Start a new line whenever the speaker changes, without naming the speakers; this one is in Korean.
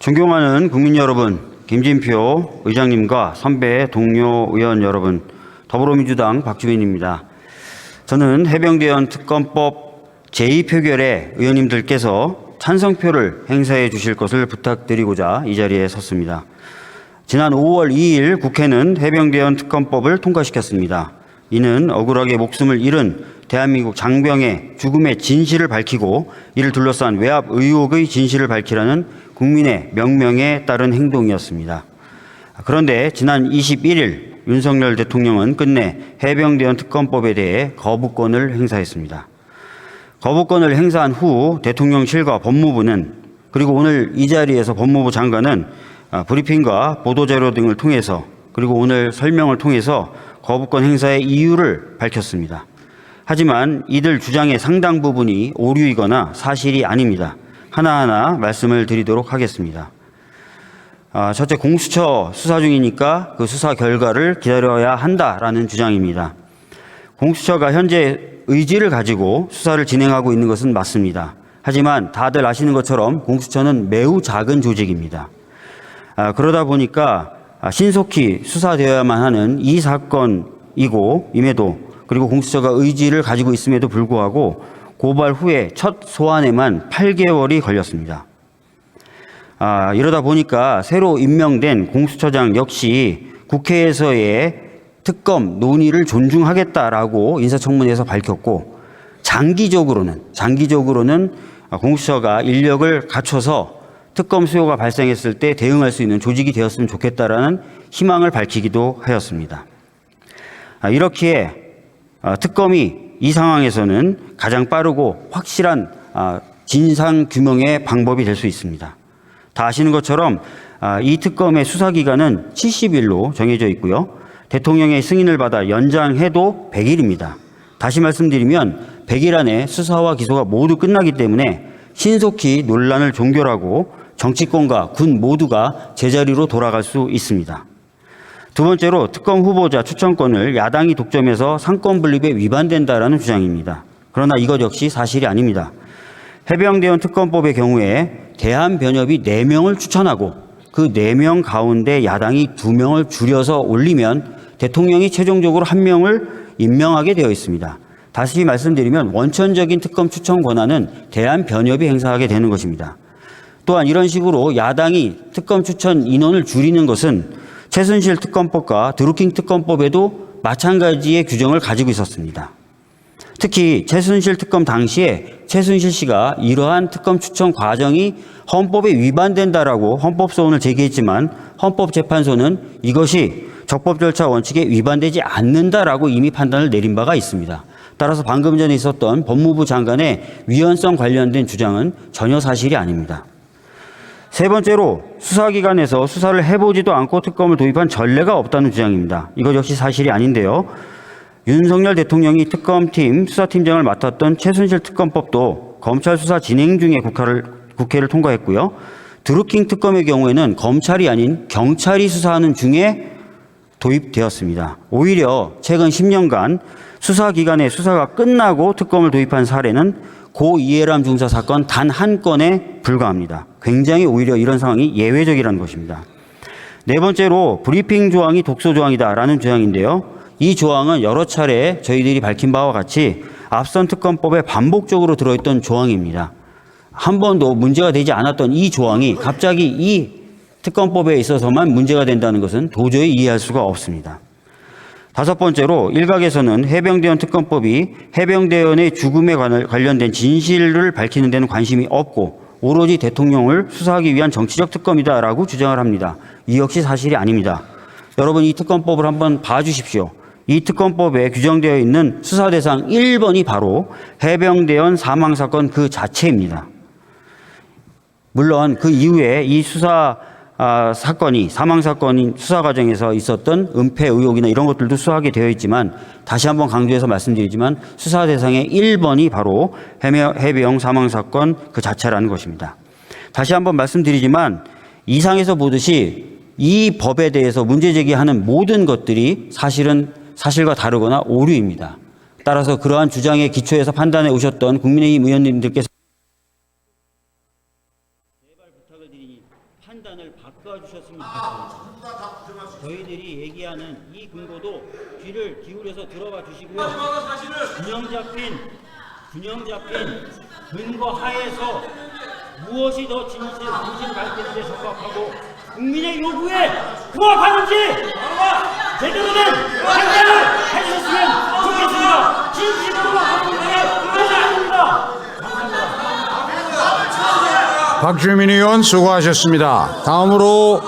존경하는 국민 여러분, 김진표 의장님과 선배 동료 의원 여러분, 더불어민주당 박주민입니다. 저는 해병대원 특검법 제2표결에 의원님들께서 찬성표를 행사해 주실 것을 부탁드리고자 이 자리에 섰습니다. 지난 5월 2일 국회는 해병대원 특검법을 통과시켰습니다. 이는 억울하게 목숨을 잃은 대한민국 장병의 죽음의 진실을 밝히고 이를 둘러싼 외압 의혹의 진실을 밝히라는 국민의 명령에 따른 행동이었습니다. 그런데 지난 21일 윤석열 대통령은 끝내 해병대원 특검법에 대해 거부권을 행사했습니다. 거부권을 행사한 후 대통령실과 법무부는, 그리고 오늘 이 자리에서 법무부 장관은 브리핑과 보도자료 등을 통해서, 그리고 오늘 설명을 통해서 거부권 행사의 이유를 밝혔습니다. 하지만 이들 주장의 상당 부분이 오류이거나 사실이 아닙니다. 하나하나 말씀을 드리도록 하겠습니다. 첫째, 공수처 수사 중이니까 그 수사 결과를 기다려야 한다라는 주장입니다. 공수처가 현재 의지를 가지고 수사를 진행하고 있는 것은 맞습니다. 하지만 다들 아시는 것처럼 공수처는 매우 작은 조직입니다. 그러다 보니까 신속히 수사되어야만 하는 이 사건이고 임에도, 그리고 공수처가 의지를 가지고 있음에도 불구하고 고발 후에 첫 소환에만 8개월이 걸렸습니다. 이러다 보니까 새로 임명된 공수처장 역시 국회에서의 특검 논의를 존중하겠다라고 인사청문회에서 밝혔고, 장기적으로는 공수처가 인력을 갖춰서 특검 수요가 발생했을 때 대응할 수 있는 조직이 되었으면 좋겠다라는 희망을 밝히기도 하였습니다. 이렇기에 특검이 이 상황에서는 가장 빠르고 확실한 진상규명의 방법이 될 수 있습니다. 다 아시는 것처럼 이 특검의 수사기간은 70일로 정해져 있고요. 대통령의 승인을 받아 연장해도 100일입니다. 다시 말씀드리면 100일 안에 수사와 기소가 모두 끝나기 때문에 신속히 논란을 종결하고 정치권과 군 모두가 제자리로 돌아갈 수 있습니다. 두 번째로, 특검 후보자 추천권을 야당이 독점해서 상권 분립에 위반된다라는 주장입니다. 그러나 이것 역시 사실이 아닙니다. 해병대원 특검법의 경우에 대한변협이 4명을 추천하고 그 4명 가운데 야당이 2명을 줄여서 올리면 대통령이 최종적으로 1명을 임명하게 되어 있습니다. 다시 말씀드리면 원천적인 특검 추천 권한은 대한변협이 행사하게 되는 것입니다. 또한 이런 식으로 야당이 특검 추천 인원을 줄이는 것은 최순실 특검법과 드루킹 특검법에도 마찬가지의 규정을 가지고 있었습니다. 특히 최순실 특검 당시에 최순실 씨가 이러한 특검 추천 과정이 헌법에 위반된다라고 헌법소원을 제기했지만 헌법재판소는 이것이 적법 절차 원칙에 위반되지 않는다라고 이미 판단을 내린 바가 있습니다. 따라서 방금 전에 있었던 법무부 장관의 위헌성 관련된 주장은 전혀 사실이 아닙니다. 세 번째로, 수사기관에서 수사를 해보지도 않고 특검을 도입한 전례가 없다는 주장입니다. 이것 역시 사실이 아닌데요. 윤석열 대통령이 특검팀 수사팀장을 맡았던 최순실 특검법도 검찰 수사 진행 중에 국회를 통과했고요. 드루킹 특검의 경우에는 검찰이 아닌 경찰이 수사하는 중에 도입되었습니다. 오히려 최근 10년간 수사기관의 수사가 끝나고 특검을 도입한 사례는 고 이해람 중사 사건 단 한 건에 불과합니다. 굉장히 오히려 이런 상황이 예외적이라는 것입니다. 네 번째로, 브리핑 조항이 독소 조항이다라는 주장인데요. 이 조항은 여러 차례 저희들이 밝힌 바와 같이 앞선 특검법에 반복적으로 들어있던 조항입니다. 한 번도 문제가 되지 않았던 이 조항이 갑자기 이 특검법에 있어서만 문제가 된다는 것은 도저히 이해할 수가 없습니다. 다섯 번째로, 일각에서는 해병대원 특검법이 해병대원의 죽음에 관련된 진실을 밝히는 데는 관심이 없고 오로지 대통령을 수사하기 위한 정치적 특검이다라고 주장을 합니다. 이 역시 사실이 아닙니다. 여러분, 이 특검법을 한번 봐주십시오. 이 특검법에 규정되어 있는 수사 대상 1번이 바로 해병대원 사망사건 그 자체입니다. 물론 그 이후에 이 사망사건인 수사 과정에서 있었던 은폐 의혹이나 이런 것들도 수사하게 되어 있지만, 다시 한번 강조해서 말씀드리지만 수사 대상의 1번이 바로 해병 사망사건 그 자체라는 것입니다. 다시 한번 말씀드리지만 이상에서 보듯이 이 법에 대해서 문제 제기하는 모든 것들이 사실은 사실과 다르거나 오류입니다. 따라서 그러한 주장에 기초해서 판단해 오셨던 국민의힘 의원님들께서 판단을 바꿔주셨으면 좋겠습니다. 저희들이 얘기하는 이 근거도 귀를 기울여서 들어봐 주시고요. 균형 잡힌 근거 하에서 무엇이 더 진실을 밝히는 데 적합하고 국민의 요구에 부합하는지 제대로 된 판단을 해주셨으면 좋겠습니다. 진심으로 감사합니다.
박주민 의원 수고하셨습니다. 다음으로